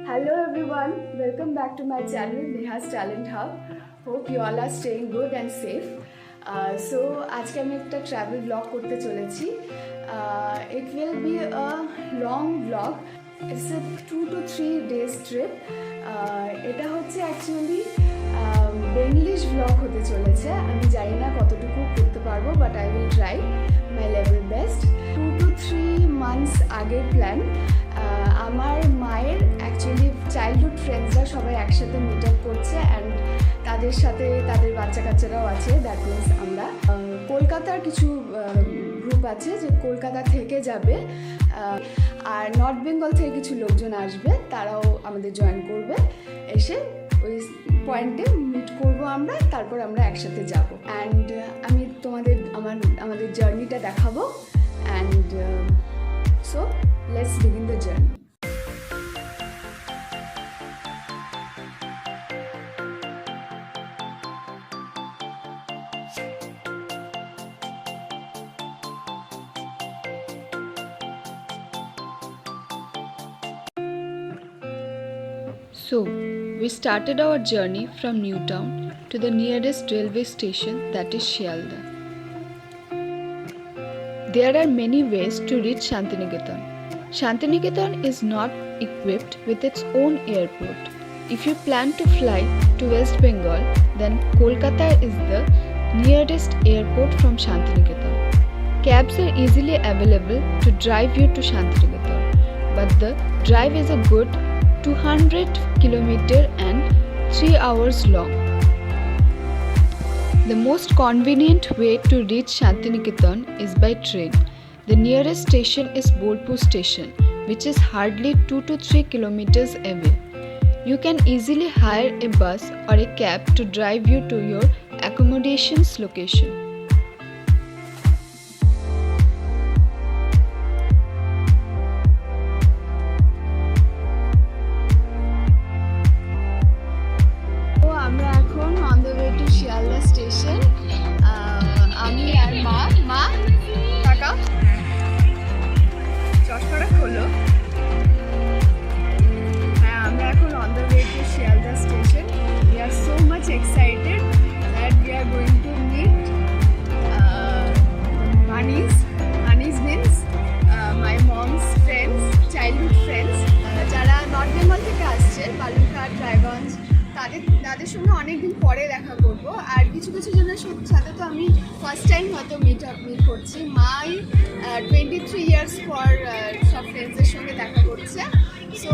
Hello everyone, welcome back to my channel Neha's Talent Hub. Hope you all are staying good and safe. So আজকে আমি একটা travel vlog করতে চলেছি. It will be a long vlog. It's a 2 to 3 days trip. এটা হচ্ছে actually Benglish vlog হতে চলেছে. আমি জানি না কতটুকু করতে পারবো, but I will try my level best. 2 to 3 months আগের প্ল্যান. আমার মায়ের অ্যাকচুয়ালি চাইল্ডহুড ফ্রেন্ডসরা সবাই একসাথে মিট আপ করছে অ্যান্ড তাদের সাথে তাদের বাচ্চা কাচ্চারাও আছে। দ্যাট মিনস আমরা কলকাতার কিছু গ্রুপ আছে যে কলকাতা থেকে যাবে, আর নর্থ বেঙ্গল থেকে কিছু লোকজন আসবে, তারাও আমাদের জয়েন করবে। এসে ওই পয়েন্টে মিট করবো আমরা, তারপর আমরা একসাথে যাব অ্যান্ড আমি তোমাদের আমাদের জার্নিটা দেখাবো। And so let's begin the journey. So, we started our journey from Newtown to the nearest railway station, that is Shialda. There are many ways to reach Shantiniketan. Shantiniketan is not equipped with its own airport. If you plan to fly to West Bengal, then Kolkata is the nearest airport from Shantiniketan. Cabs are easily available to drive you to Shantiniketan, but the drive is a good 200 km and 3 hours long. The most convenient way to reach Shantiniketan is by train. The nearest station is Bolpur station, which is hardly 2 to 3 kilometers away. You can easily hire a bus or a cab to drive you to your accommodations location. আমরা এখন on the way to Shialda station. আমি আর মা টাকা চশমাটা খোলো। হ্যাঁ, আমরা এখন on the way to Shialda station. We are so much excited that we are going to meet Mani's means my mom's friends, childhood friends, যারা নর্থ বেঙ্গল থেকে আসছে, বালুরঘাট, রায়গঞ্জ। তাদের সঙ্গে অনেকদিন পরে দেখা করবো, আর কিছু জনের সাথে তো আমি ফার্স্ট টাইম হয়তো মিট করছি। মাই 23 ইয়ার্স পর সব ফ্রেন্ডসদের সঙ্গে দেখা করছে। সো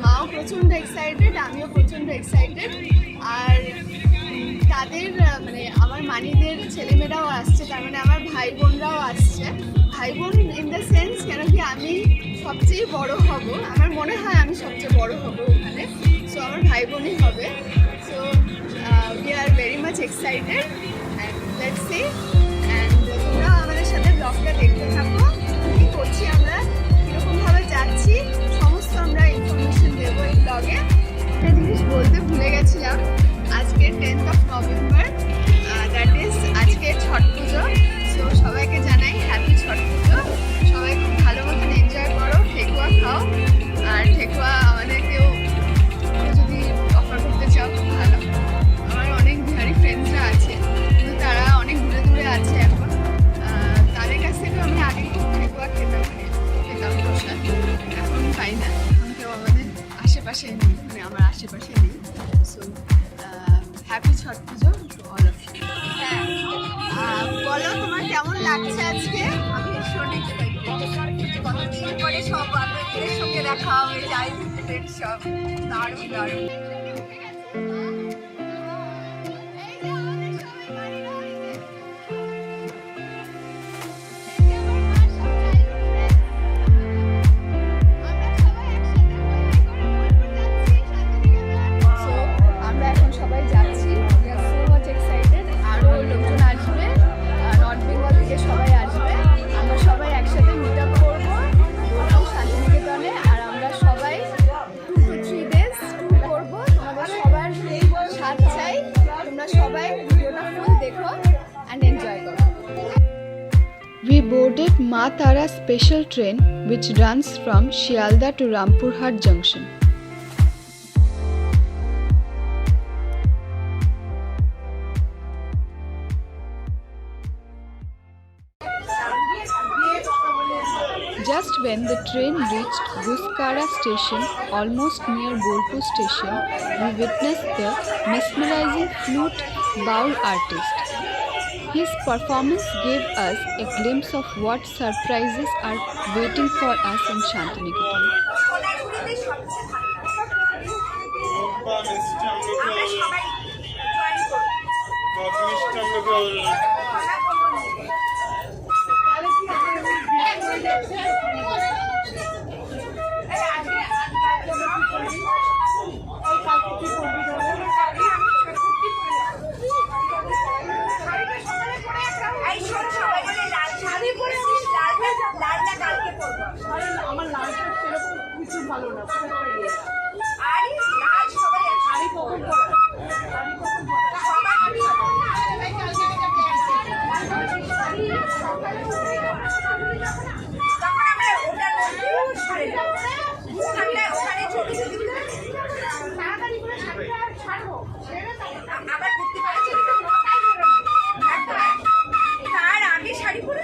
মাও প্রচণ্ড এক্সাইটেড, আমিও প্রচণ্ড এক্সাইটেড। আর তাদের মানে আমার মানিদের ছেলেমেয়েরাও আসছে, তার মানে আমার ভাই বোনরাও আসছে। ভাই বোন ইন দ্য সেন্স কেন কি আমি সবচেয়ে বড় হব, আমার মনে হয় আমি সবচেয়ে বড় হব ওখানে। সো আমার ভাই বোনই হবে। So we are very much excited and let's see. And তোমরা আমাদের সাথে ব্লগটা দেখতে থাকো, কী করছি আমরা, কীরকমভাবে যাচ্ছি, সমস্ত আমরা ইনফরমেশন দেবো এই ব্লগে। একটা জিনিস বলতে ভুলে গেছিলাম, আজকে 10th of November, that is আজকে ছট পুজো। সো সবাইকে জানাই হ্যাপি ছট পুজো। সবাই খুব ভালো মতন এনজয় করো, ঠেকুয়া খাও। আর ঠেকুয়া আমাদেরকেও যদি অফার করতে চাও খুব ভালো। আমার অনেক বিহারি ফ্রেন্ডসরা আছে, কিন্তু তারা অনেক দূরে দূরে আছে এখন। তাদের কাছ থেকেও আমি আগে খুব ঠেকুয়া খেতাম প্রসাদ, এখন পাই না। এখন কেউ আমাদের আশেপাশে নেই, মানে আমার আশেপাশে নেই। So happy Chhath Puja to all of you. হ্যাঁ, বলো তোমার কেমন লাগছে আজকে? আমি ভীষণ এক্সাইটেড, কতদিন পরে সব বান্ধবীদের সঙ্গে দেখা হবে, যাই ফ্রেন্ড সব দারুণ দারুণ। We boarded Ma Tara special train which runs from Shialda to Rampurhat Junction. when the train reached Guskara station, almost near Bolpur station, we witnessed the mesmerizing flute bowl artist. His performance gave us a glimpse of what surprises are waiting for us in Shantiniketan. সোনাঝুরিতে সবচেয়ে ভালো লাগে। আমরা সবাই join করি। এই শোন, সবাই বলে লাল শাড়ি পরেছিস, লালটা কালকে পরবো। আমার লালটা সেরকম কিছু ভালো না, আর লাল সবাই শাড়ি কখন পরা, শাড়ি কখন পরা, তখন আমরা ওটার মধ্যে ছাড়ে যাবো। ওখানে ছবি ছবি তাড়াতাড়ি করে শাড়িটা ছাড়বো, আবার করতে পারছি তার আগে শাড়ি পরে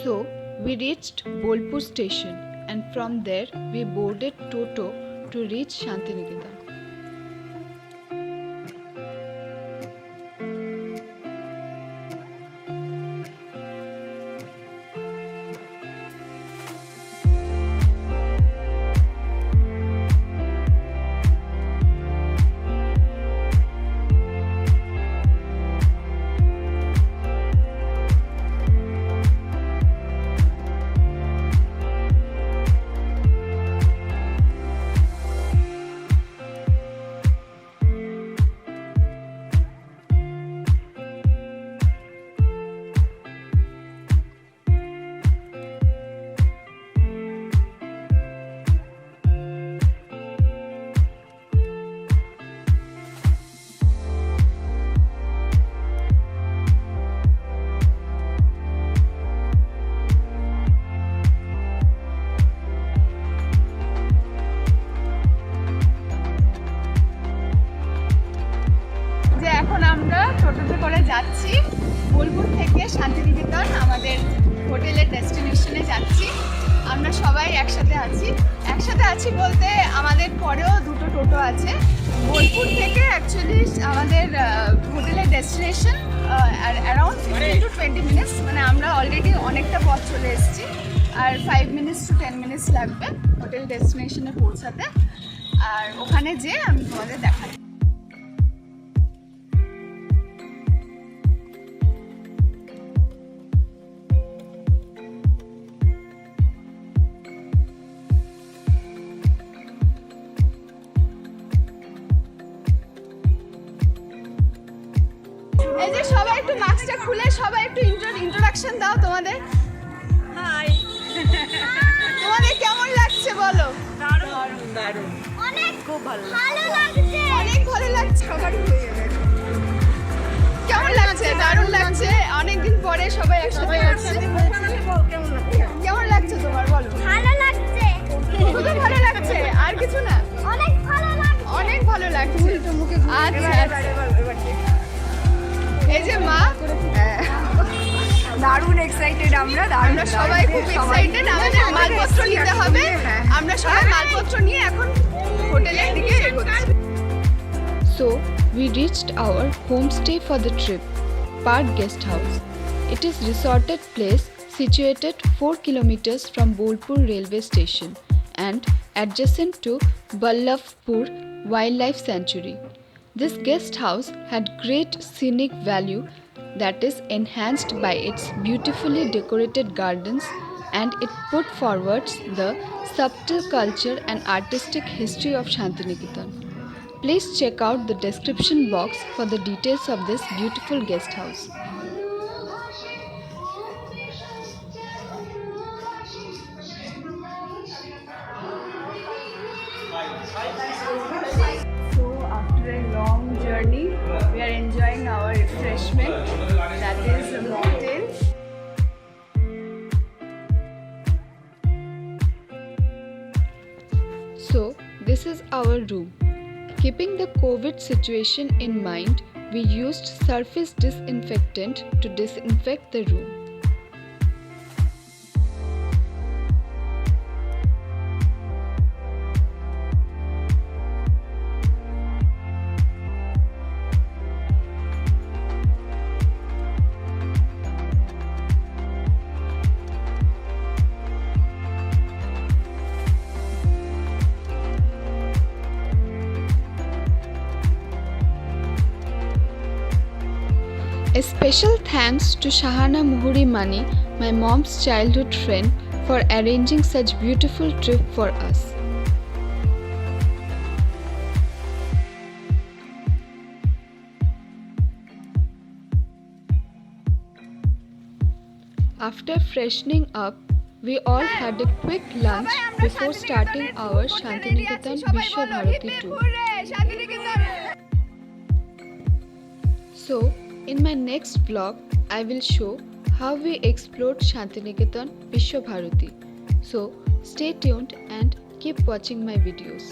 So, we reached Bolpur station and from there we boarded Toto to reach Shantiniketan. যে এখন আমরা টোটোতে করে যাচ্ছি বোলপুর থেকে শান্তিনিকেতন আমাদের হোটেলের ডেস্টিনেশনে যাচ্ছি। আমরা সবাই একসাথে আছি বলতে আমাদের পরেও দুটো টোটো আছে। বোলপুর থেকে অ্যাকচুয়ালি আমাদের হোটেলের ডেস্টিনেশন অ্যারাউন্ড 15 to 20 মিনিটস, মানে আমরা অলরেডি অনেকটা পথ চলে এসেছি, আর 5 minutes to 10 minutes লাগবে হোটেল ডেস্টিনেশনে পৌঁছাতে। আর ওখানে যেয়ে আমি তোমাদের দেখাই। এই যে সবাই একটু মাস্কটা খুলে সবাই একটু ইন্ট্রোডাকশন দাও তোমাদের। হাই, তোমাদের কেমন লাগছে বলো? দারুণ, অনেক খুব ভালো লাগছে, অনেক ভালো লাগছে। সবারই হয়ে যাবে। কেমন লাগছে? দারুণ লাগছে, অনেকদিন পরে সবাই একসাথে হচ্ছে। কেমন লাগছে তোমার বলো? ভালো লাগছে, শুধু ভালো লাগছে আর কিছু না? অনেক ভালো লাগছে। অনেক ভালো লাগছে। আচ্ছা এই যে মা, দারুণ এক্সাইটেড আমরা সবাই খুব এক্সাইটেড। আমাদের মালপত্র নিতে হবে, আমরা সবাই মালপত্র নিয়ে এখন হোটেলের দিকে এগোচ্ছি। So, we reached our homestay for the trip, Park Guest House. It is resorted place situated 4 kilometers from Bolpur railway station and adjacent to Ballabhpur Wildlife Sanctuary. This guest house had great scenic value that is enhanced by its beautifully decorated gardens, and it put forwards the subtle culture and artistic history of Shantiniketan. Please check out the description box for the details of this beautiful guest house. So after a long journey, we are enjoying our refreshment, that is a mocktail. So, this is our room. Keeping the COVID situation in mind, we used surface disinfectant to disinfect the room. A special thanks to Shahana Muhuri Mani, my mom's childhood friend, for arranging such beautiful trip for us. After freshening up, we all had a quick lunch before starting our Shantiniketan Vishwa Bharati tour. So, in my next vlog, I will show how we explored Shantiniketan Vishwa Bharati. So, stay tuned and keep watching my videos.